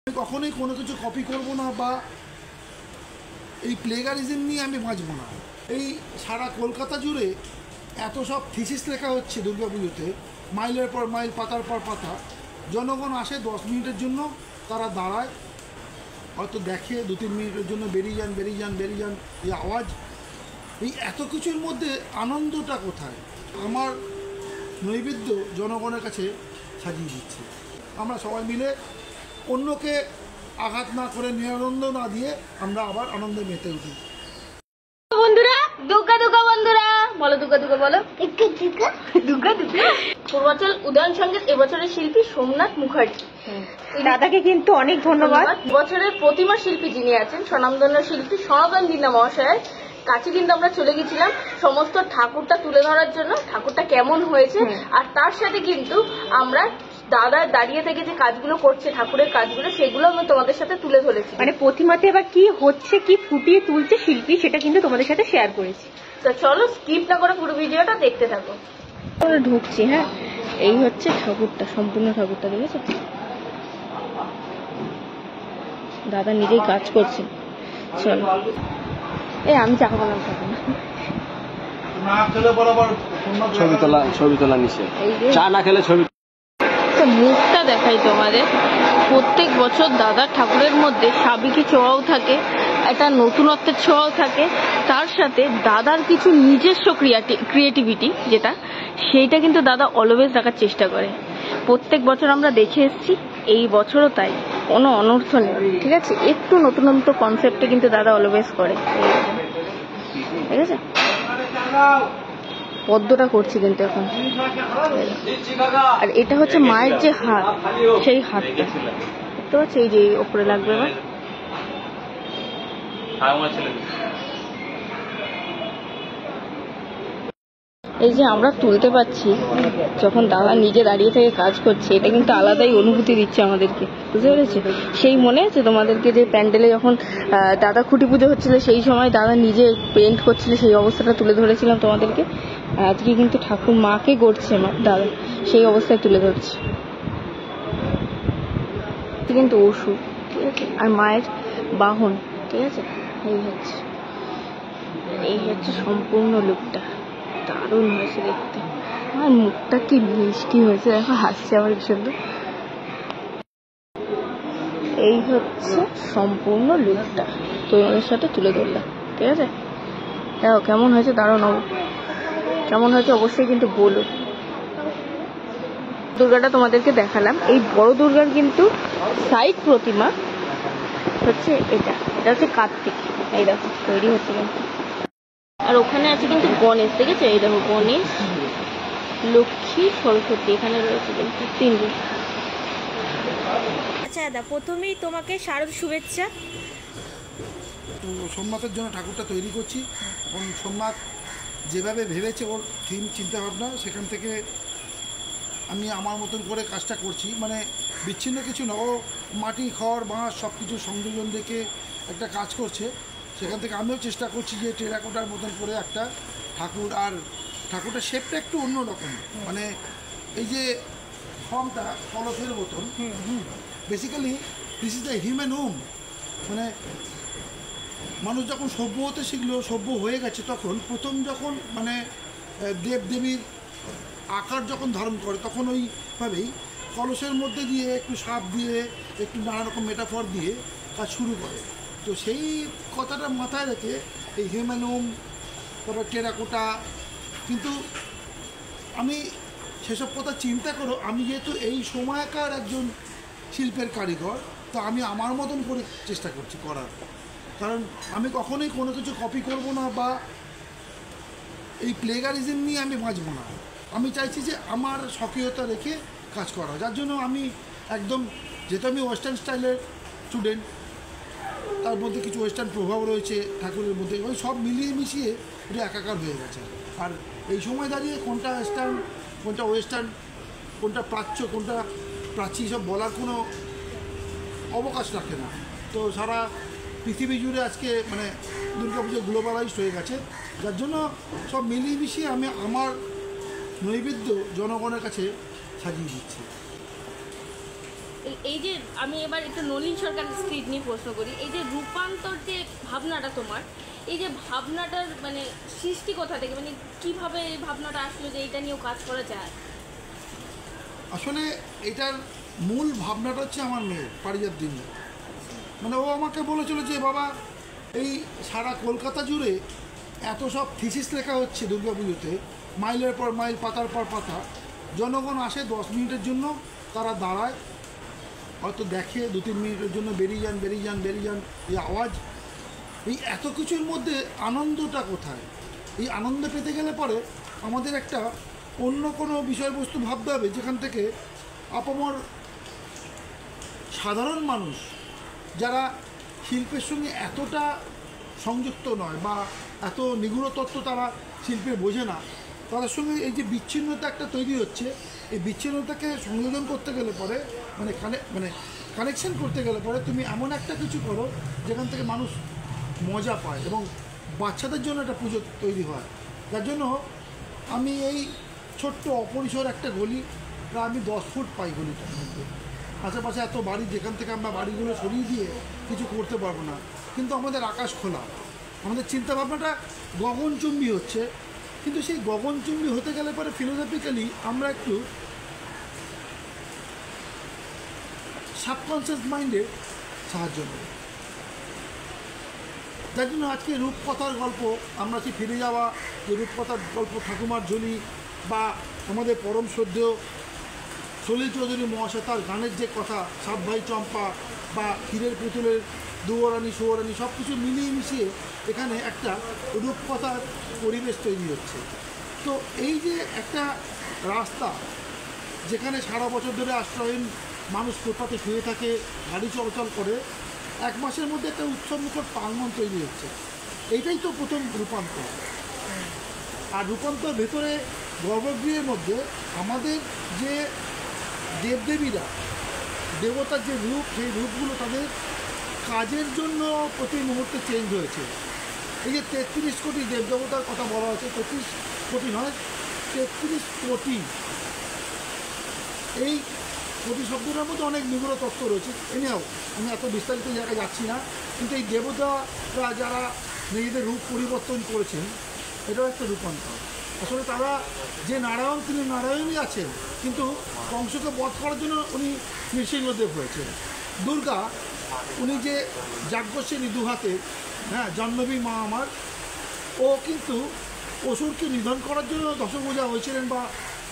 আমি কখনোই কোনো কিছু কপি করব না বা এই প্লেগারিজম নিয়ে আমি বাঁচব না। এই সারা কলকাতা জুড়ে এত সব থিসিস লেখা হচ্ছে দুর্গাপুজোতে, মাইলের পর মাইল, পাতার পর পাতা। জনগণ আসে 10 মিনিটের জন্য, তারা দাঁড়ায়, হয়তো দেখে 2-3 মিনিটের জন্য, বেরিয়ে যান। এই আওয়াজ, এই এত কিছুর মধ্যে আনন্দটা কোথায়? আমার নৈবেদ্য জনগণের কাছে সাজিয়ে দিচ্ছে। আমরা সবাই মিলে অন্যকে আঘাত না করে, নিরানন্দ না দিয়ে আমরা আবার আনন্দে মেতে উঠি। বন্ধুরা, দুর্গা বন্ধুরা বলো, দুর্গা বলো, দুর্গা। পূর্বাচল উদয়ন সঙ্গীত এবছরের শিল্পী সোমনাথ মুখার্জি, দাদাকে কিন্তু অনেক ধন্যবাদ। বছরের প্রতিমা শিল্পী যিনি আছেন, স্বনামধন্য শিল্পী সনাতন দিনা মহাশয়ের কাছে কিন্তু আমরা চলে গেছিলাম সমস্ত ঠাকুরটা তুলে ধরার জন্য, ঠাকুরটা কেমন হয়েছে। আর তার সাথে কিন্তু আমরা দাদা দাঁড়িয়ে থেকে যে কাজগুলো করছে, ঠাকুরের কাজগুলো, সেগুলো আমি তোমাদের সাথে তুলে ধরেছি। মানে প্রতিমাতে এবার কি হচ্ছে, কি ফুটিয়ে তুলছে শিল্পী, সেটা কিন্তু তোমাদের সাথে শেয়ার করেছি। তো চলো স্কিপ না করে পুরো ভিডিওটা দেখতে থাকো। ঢুকছি। হ্যাঁ, এই হচ্ছে ঠাকুরটা, সম্পূর্ণ ঠাকুরটা দেখেছো? দাদা নিজেই কাজ করছে। চলো, এই আমি চাকা বললাম ছবি তোলা নিষেধ, চা না খেলে ছবি। মুখটা দেখাই তোমাদের। প্রত্যেক বছর দাদার ঠাকুরের মধ্যে সাবেকি ছোঁয়াও থাকে, একটা নতুনত্বের ছোঁয়াও থাকে, তার সাথে দাদার কিছু নিজস্ব ক্রিয়েটিভিটি যেটা, সেইটা কিন্তু দাদা অলওয়েজ রাখার চেষ্টা করে। প্রত্যেক বছর আমরা দেখে এসেছি, এই বছরও তাই, কোনো অনর্থ নেই, ঠিক আছে? একটু নতুনত্ব কনসেপ্টে কিন্তু দাদা অলওয়েজ করে, ঠিক আছে? পদ্মটা করছি কিন্তু এখন। আর এটা হচ্ছে মায়ের যে হাত, সেই হাতটা দেখতে পাচ্ছি, এই যে ওপরে লাগবে। এবার এই যে আমরা তুলতে পারছি, যখন দাদা নিজে দাঁড়িয়ে থেকে কাজ করছে, এটা কিন্তু আলাদাই অনুভূতি দিচ্ছে আমাদেরকে, বুঝতে পেরেছি? সেই মনে আছে তোমাদেরকে যে প্যান্ডেলে যখন দাদা খুঁটি পুজো হচ্ছিল, সেই সময় দাদা নিজে পেন্ট করছিল, সেই অবস্থাটা তুলে ধরেছিলাম তোমাদেরকে। আজকে কিন্তু ঠাকুর মাকে গড়ছে দাদা, সেই অবস্থায় তুলে ধরছে। কিন্তু ওষুধ, ঠিক আছে, আর মায়ের বাহন, ঠিক আছে? এই হচ্ছে সম্পূর্ণ লুকটা। দারুণ হয়েছে দেখতে, আর মুখটা কি মিষ্টি হয়েছে, দেখো হাসছে আমার সুন্দর। এই হচ্ছে সম্পূর্ণ লুকটা, তোমাদের সাথে তুলে ধরলাম, ঠিক আছে? দেখো কেমন হয়েছে, দারুণ। কেমন হয়েছে অবশ্যই কিন্তু বলো। দুর্গাটা তোমাদেরকে দেখালাম। এই বড় দুর্গার কিন্তু সাইড প্রতিমা হচ্ছে এটা হচ্ছে কার্তিক। এই দেখো তৈরি হচ্ছে কিন্তু। আর ওখানে আছে কিন্তু গণেশ, দেখেছো? এই দেখো গণেশ, লক্ষ্মী, সরস্বতী এখানে রয়েছে কিন্তু 3 দিন। আচ্ছা দাদা, প্রথমেই তোমাকে শারদ শুভেচ্ছা। তো সোমনাথের জন্য ঠাকুরটা তৈরি করছি। এখন সোমনাথ যেভাবে ভেবেছে ওর থিম, চিন্তাভাবনা, সেখান থেকে আমি আমার মতন করে কাজটা করছি। মানে বিচ্ছিন্ন কিছু না, ও মাটি, খড়, বাঁশ সব কিছু সংযোজন দেখে একটা কাজ করছে। সেখান থেকে আমিও চেষ্টা করছি যে টেরাকোটার মতন করে একটা ঠাকুর, আর ঠাকুরটার শেপটা একটু অন্যরকম। মানে এই যে ফর্মটা কলসের মতন, basically this is the human home. মানে মানুষ যখন সভ্য হতে শিখলো, সভ্য হয়ে গেছে, তখন প্রথম যখন মানে দেবদেবীর আকার যখন ধারণ করে, তখন ওইভাবেই কলসের মধ্যে দিয়ে একটু সাপ দিয়ে, একটু নানা রকম মেটাফর দিয়ে কাজ শুরু করে। তো সেই কথাটা মাথায় রেখে এই হিউম্যানোম, তারপর টেরাকোটা, কিন্তু আমি সেসব কথা চিন্তা করো, আমি যেহেতু এই সময়কার একজন শিল্পের কারিগর, তো আমি আমার মতন করে চেষ্টা করছি করার। কারণ আমি কখনোই কোনো কিছু কপি করব না বা এই প্লেগারিজম নিয়ে আমি বাঁচব না। আমি চাইছি যে আমার স্বকীয়তা রেখে কাজ করা, যার জন্য আমি একদম, যেহেতু আমি ওয়েস্টার্ন স্টাইলের স্টুডেন্ট, তার মধ্যে কিছু ওয়েস্টার্ন প্রভাব রয়েছে ঠাকুরের মধ্যে, ওই সব মিলিয়ে মিশিয়ে এটা একাকার হয়ে গেছে। আর এই সময় দাঁড়িয়ে কোনটা ওয়েস্টার্ন, কোনটা ওয়েস্টার্ন, কোনটা প্রাচ্য, কোনটা প্রাচী, সব বলার কোনো অবকাশ রাখে না। তো সারা পৃথিবী জুড়ে আজকে মানে দুর্গাপুজো গ্লোবালাইজড হয়ে গেছে, যার জন্য সব মিলিয়ে মিশিয়ে আমি আমার নৈবেদ্য জনগণের কাছে সাজিয়ে দিচ্ছি। এই যে আমি এবার একটু নলিন সরকার স্ক্রিপ্ট নিয়ে প্রশ্ন করি, এই যে রূপান্তর যে ভাবনাটা তোমার, এই যে ভাবনাটার মানে সৃষ্টি কোথা থেকে, মানে কিভাবে এই ভাবনাটা আসলো যে এটা নিয়েও কাজ করা যায়? আসলে এটার মূল ভাবনাটা হচ্ছে আমার মেয়ে পারিজাত দিনদার। মানে ও আমাকে বলেছিল যে বাবা, এই সারা কলকাতা জুড়ে এত সব থিসিস লেখা হচ্ছে দুর্গাপুজোতে, মাইলের পর মাইল, পাতার পর পাতা, জনগণ আসে 10 মিনিটের জন্য, তারা দাঁড়ায়, হয়তো দেখে 2-3 মিনিটের জন্য, বেরিয়ে যান, এই আওয়াজ, এই এত কিছুর মধ্যে আনন্দটা কোথায়? এই আনন্দ পেতে গেলে পরে আমাদের একটা অন্য কোনো বিষয়বস্তু ভাবতে হবে, যেখান থেকে আপামর সাধারণ মানুষ যারা শিল্পের সঙ্গে এতটা সংযুক্ত নয় বা এত নিগূঢ় তত্ত্ব তারা শিল্পে বোঝে না, তাদের সঙ্গে এই যে বিচ্ছিন্নতা একটা তৈরি হচ্ছে, এই বিচ্ছিন্নতাকে সংযোজন করতে গেলে পরে মানে কানেকশন করতে গেলে পরে তুমি এমন একটা কিছু করো যেখান থেকে মানুষ মজা পায় এবং বাচ্চাদের জন্য একটা পুজো তৈরি হয়। যার জন্য আমি এই ছোট্ট অপরিসর একটা গলি, প্রায় আমি 10 ফুট পাই গলিটার মধ্যে, আশেপাশে এত বাড়ি, যেখান থেকে আমরা বাড়িগুলো সরিয়ে দিয়ে কিছু করতে পারবো না, কিন্তু আমাদের আকাশ খোলা, আমাদের চিন্তাভাবনাটা গগনচুম্বী হচ্ছে। কিন্তু সেই গগনচুম্বী হতে গেলে পরে ফিলোসফিক্যালি আমরা একটু সাবকনসিয়াস মাইন্ডে সাহায্য নেব। যার জন্য আজকে রূপকথার গল্প, আমরা সেই ফিরে যাওয়া যে রূপকথার গল্প, ঠাকুমার ঝুলি, বা আমাদের পরম শ্রদ্ধেয় সলিল চৌধুরী মহাশয় তার গানের যে কথা, সাত ভাই চম্পা বা ক্ষীরের পুতুলের দুয়োরানি সুয়োরানি, সব কিছু মিলিয়ে মিশিয়ে এখানে একটা রূপকথার পরিবেশ তৈরি হচ্ছে। তো এই যে একটা রাস্তা, যেখানে সারা বছর ধরে আশ্রয়হীন মানুষ ফুটপাতে শুয়ে থাকে, গাড়ি চলাচল করে, 1 মাসের মধ্যে একটা উৎসবমুখর প্রাঙ্গণ তৈরি হচ্ছে, এইটাই তো প্রথম রূপান্তর। আর রূপান্তর ভেতরে গর্ভগৃহের মধ্যে আমাদের যে দেবদেবীরা, দেবতার যে রূপ, সেই রূপগুলো তাদের কাজের জন্য প্রতি মুহূর্তে চেঞ্জ হয়েছে। এই যে 33 কোটি দেবদেবতার কথা বলা হচ্ছে, 33 কোটি নয়, 33 কোটি, এই কোটি শব্দটার মধ্যে অনেক নিগূঢ় তত্ত্ব রয়েছে। এনেও আমি এত বিস্তারিত জায়গায় যাচ্ছি না, কিন্তু এই দেবতারা যারা নিজেদের রূপ পরিবর্তন করেছেন, এটাও একটা রূপান্তর। আসলে তারা যে নারায়ণ, তিনি নারায়ণই আছেন, কিন্তু কংসকে বধ করার জন্য উনি নৃসিংহদেব হয়েছেন। দুর্গা, উনি যে যাজ্ঞসেনী দুহাতে, হ্যাঁ, জাহ্নবী মা আমার, ও কিন্তু অসুরকে নিধন করার জন্য 10 ভুজা হয়েছিলেন বা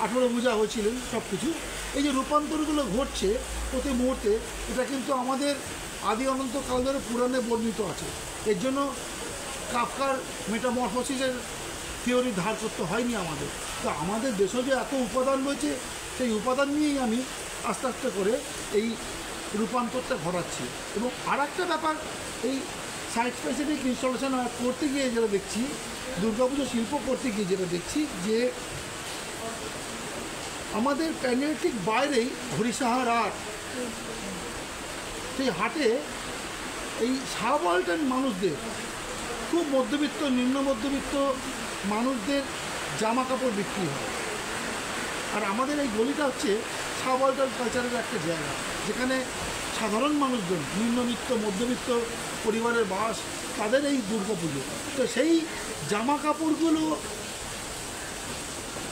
18 ভুজা হয়েছিলেন, সব কিছু। এই যে রূপান্তরগুলো ঘটছে প্রতি মুহূর্তে, এটা কিন্তু আমাদের আদি অনন্তকাল ধরে পুরাণে বর্ণিত আছে। এর জন্য কাফকার মেটামরফোসিসের থিওরি ধার করতে হয়নি আমাদের। তো আমাদের দেশে যে এত উপাদান রয়েছে, সেই উপাদান নিয়েই আমি আস্তে আস্তে করে এই রূপান্তরটা ঘটাচ্ছি। এবং আর একটা ব্যাপার, এই সাইট স্পেসিফিক ইনস্টলেশন করতে গিয়ে যেটা দেখছি, দুর্গাপুজো শিল্প করতে গিয়ে যেটা দেখছি, যে আমাদের প্যান্ডেলের ঠিক বাইরেই হরিসাহার হাট, সেই হাটে এই সাবঅল্টার্ন মানুষদের, খুব মধ্যবিত্ত, নিম্ন মধ্যবিত্ত মানুষদের জামা কাপড় বিক্রি হয়। আর আমাদের এই গলিটা হচ্ছে সাবঅল্টার্ন কালচারের একটা জায়গা, যেখানে সাধারণ মানুষজন, নিম্নবিত্ত মধ্যবিত্ত পরিবারের বাস, তাদের এই দুর্গাপুজো। তো সেই জামা কাপড়গুলো,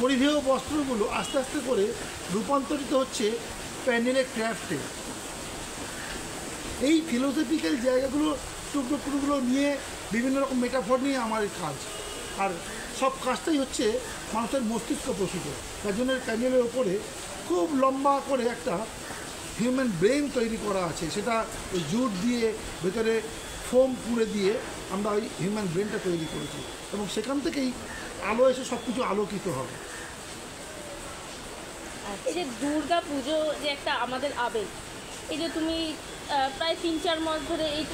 পরিধেয় বস্ত্রগুলো আস্তে আস্তে করে রূপান্তরিত হচ্ছে প্যান্ডেলের ক্রাফটে। এই ফিলোসফিক্যাল জায়গাগুলো, টুকরোগুলো নিয়ে, বিভিন্ন রকম মেটাফর নিয়ে আমার কাজ। আর সব কাজটাই হচ্ছে মানুষের মস্তিষ্ক প্রসূত। তার জন্য প্যান্ডেলের ওপরে খুব লম্বা করে একটা হিউম্যান ব্রেন তৈরি করা আছে, সেটা ওই জুট দিয়ে ভেতরে ফোম পুড়ে দিয়ে আমরা ওই হিউম্যান ব্রেনটা তৈরি করেছি, এবং সেখান থেকেই আলো এসে সব কিছু আলোকিত হবে। এই যে দুর্গা পুজো যে একটা আমাদের আবেগ, এই যে তুমি প্রায় 3-4 মাস ধরে এই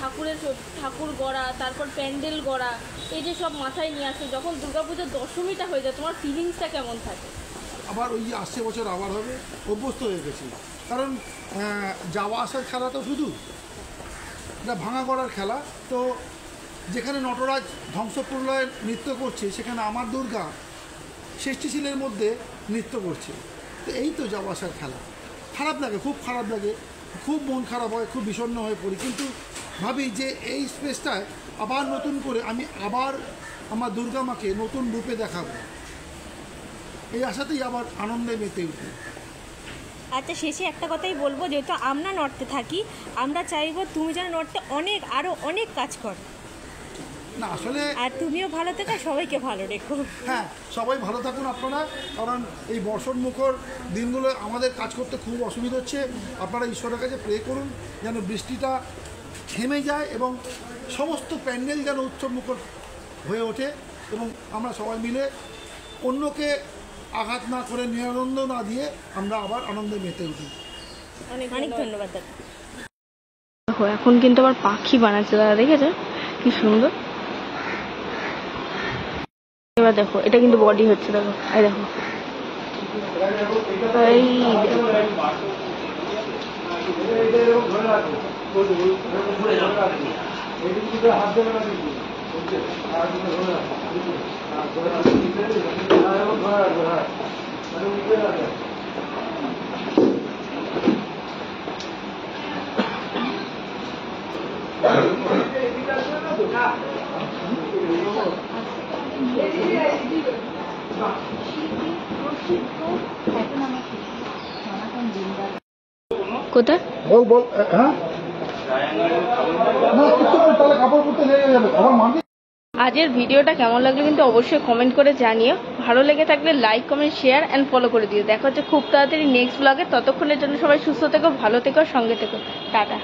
ঠাকুর গড়া, তারপর প্যান্ডেল গড়া, এই যে সব মাথায় নিয়ে আসো, যখন দুর্গাপুজোর দশমীটা হয়ে যায়, তোমার ফিলিংসটা কেমন থাকে? আবার ওই আসছে বছর আবার হবে, অভ্যস্ত হয়ে গেছি। কারণ যাওয়া আসার খেলা তো শুধু এটা ভাঙা করার খেলা। তো যেখানে নটরাজ ধ্বংসপ্রলয়ের নৃত্য করছে, সেখানে আমার দুর্গা সৃষ্টিশীলের মধ্যে নৃত্য করছে। তো এই তো যাওয়া আসার খেলা। খারাপ লাগে, খুব খারাপ লাগে। খুব মন খারাপ হয়, খুব বিষণ্ণ হয়ে পড়ি, কিন্তু ভাবি যে এই স্পেসটায় আবার নতুন করে আমি আবার আমার দুর্গা মাকে নতুন রূপে দেখাবো, এই আশাতেই আবার আনন্দে মেতে উঠি। আচ্ছা, শেষে একটা কথাই বলবো, যেহেতু আমরা নর্থে থাকি, আমরা চাইবো তুমি যেন নর্থে আরও অনেক কাজ করো। না আসলে আর তুমিও ভালো থেকো, সবাইকে ভালো রেখো। হ্যাঁ, সবাই ভালো থাকুন আপনারা, কারণ এই বর্ষণ মুখর দিনগুলো আমাদের কাজ করতে খুব অসুবিধা হচ্ছে। আপনারা ঈশ্বরের কাছে প্রে করুন যেন বৃষ্টিটা থেমে যায় এবং সমস্ত প্যান্ডেল যেন উৎসব মুখর হয়ে ওঠে এবং আমরা সবাই মিলে অন্যকে আঘাত না করে, নিরানন্দ না দিয়ে আমরা আবার আনন্দে মেতে উঠি। অনেক অনেক ধন্যবাদ দাদা। দেখো এখন কিন্তু আবার পাখি বানাচ্ছে দাদা, দেখেছো কি সুন্দর। এবার দেখো এটা কিন্তু বডি হচ্ছে, দেখো এই দেখো, এই কোথায় বল হ্যাঁ, না কিছু তাহলে কাপড় পরতে লেগে যাবে আমার মাকে। আজকের ভিডিওটা কেমন লাগলো কিন্তু অবশ্যই কমেন্ট করে জানিও। ভালো লেগে থাকলে like, comment, share and follow করে দিও। দেখা হচ্ছে খুব তাড়াতাড়ি নেক্সট ব্লগে। ততক্ষণের জন্য সবাই সুস্থ থেকো, ভালো থেকো, সঙ্গে থেকো। টাটা।